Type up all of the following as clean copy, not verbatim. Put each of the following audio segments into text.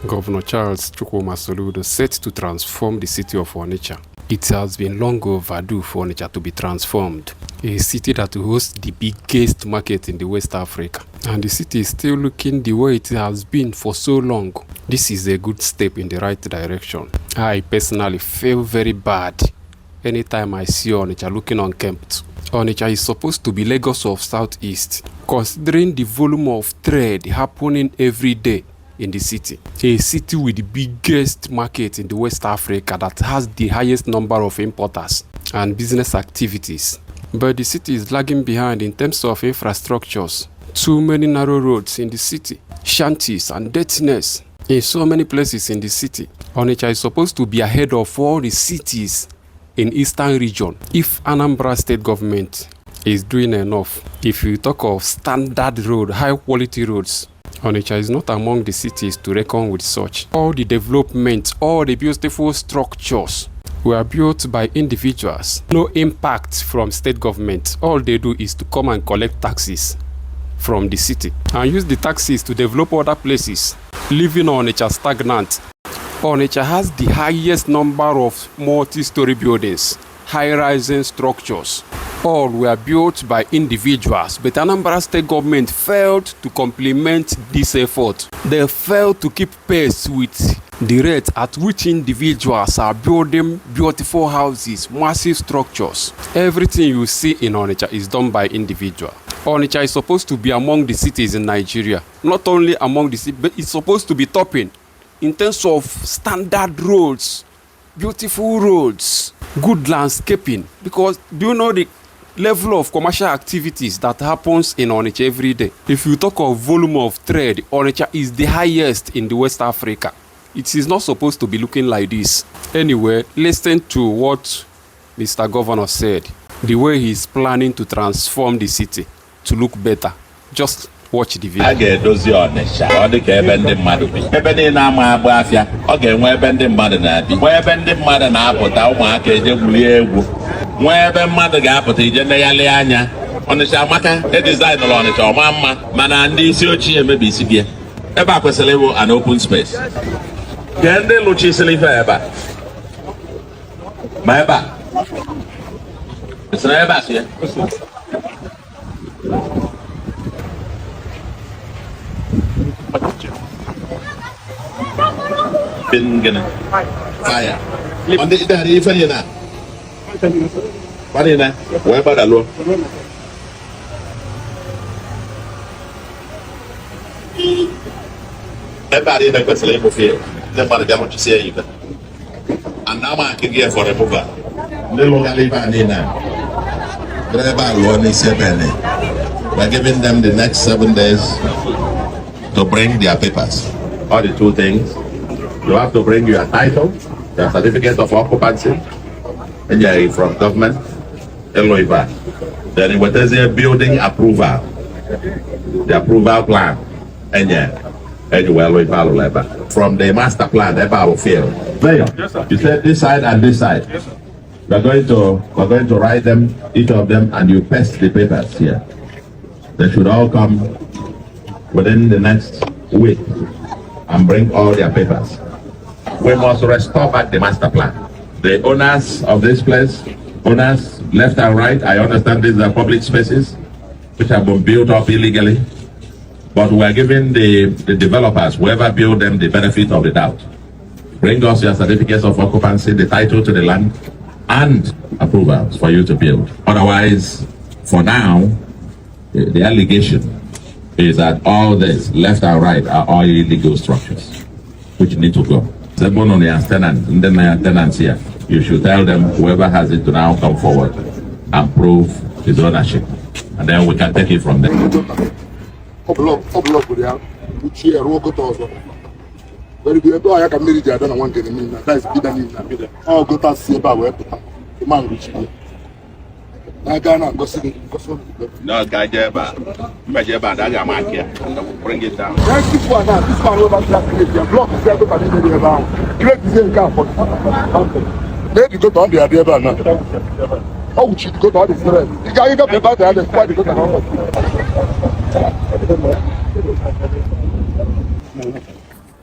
Governor Charles Soludo set to transform the city of Onitsha. It has been long overdue for Onitsha to be transformed, a city that hosts the biggest market in the West Africa. And the city is still looking the way it has been for so long. This is a good step in the right direction. I personally feel very bad anytime I see Onitsha looking unkempt. Onitsha is supposed to be Lagos of Southeast, considering the volume of trade happening every day in the city. A city with the biggest market in the West Africa that has the highest number of importers and business activities. But the city is lagging behind in terms of infrastructures. Too many narrow roads in the city, shanties and dirtiness in so many places in the city. Onitsha is supposed to be ahead of all the cities in Eastern region. If Anambra state government is doing enough, if you talk of standard road, high quality roads, Onitsha is not among the cities to reckon with such. All the development, all the beautiful structures were built by individuals. No impact from state government. All they do is to come and collect taxes from the city and use the taxes to develop other places, leaving Onitsha stagnant. Onitsha has the highest number of multi-story buildings, high-rising structures. All were built by individuals, but Anambra state government failed to complement this effort. They failed to keep pace with the rate at which individuals are building beautiful houses, massive structures. Everything you see in Onitsha is done by individual. Onitsha is supposed to be among the cities in Nigeria, not only among the cities, but it's supposed to be topping in terms of standard roads, beautiful roads, good landscaping. Because do you know the level of commercial activities that happens in Onitsha every day? If you talk of volume of trade, Onitsha is the highest in the West Africa. It is not supposed to be looking like this. Anyway, listen to what Mr. Governor said, the way he's planning to transform the city to look better. Just watch the video. A ga-edozi Onitsha ọ dị ka ebe ndị mmadụ bi. Ebe niile ama agba afịa, ọ ga-enwe ebe ndị mmadụ na-abi. Nwee ebe ndị mmadụ na-apụta ụmụaka eje gwurie egwu. Nwee ebe mmadụ ga-apụta ije nlegharị anya. Onitsha amaka edizaịnụrụ Onitsha ọma mma, mana ndị isi ochie emebisi gị. Ebe a kwesịrị ịbụ an open space. Gee ndị lụchisịrị ife ebe a. Ma ebe a. Esere ebe a sie. Been gonna fire. On the day, if you know, what is that? Where about alone? Everybody that was labor field, the mother got to say even. And now I can get for a mover. Little Galibana. Grab one is 7. We're giving them the next 7 days to bring their papers. All the 2 things. You have to bring your title, your certificate of occupancy, and you're from government, LOIVA. Then what is a building approval, the approval plan, and you will from the master plan, that will fail. Yes, you said this side and this side. Yes, we're going to write them, each of them, and you paste the papers here. They should all come within the next week and bring all their papers. We must restore back the master plan. The owners of this place, owners left and right, I understand these are public spaces which have been built up illegally, but we are giving the developers, whoever built them, the benefit of the doubt. Bring us your certificates of occupancy, the title to the land, and approvals for you to build. Otherwise, for now, the allegation is that all this left and right are all illegal structures which need to go. The on the tenant, and then the tenants here, you should tell them whoever has it to now come forward and prove his ownership, and then we can take it from there. Very good. I can manage that. I don't want to get in. That is bigger. Oh, go to see about where the man reach. I can't go see. No, Gajeba. Majeba, I got my care. Bring it down. This one over the block is everybody around. Great is in car for maybe go to the idea about now. How would you go to the street? You can't get about the other side to go to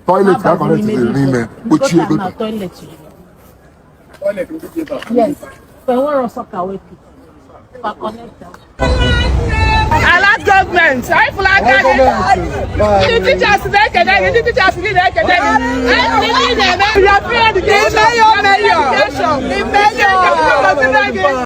Toilet ka connect n'ime kpochie ego. Yes. So where also can we pick? For connector. I like government. I flag the teachers today, the teachers today. We are free education. The mayor.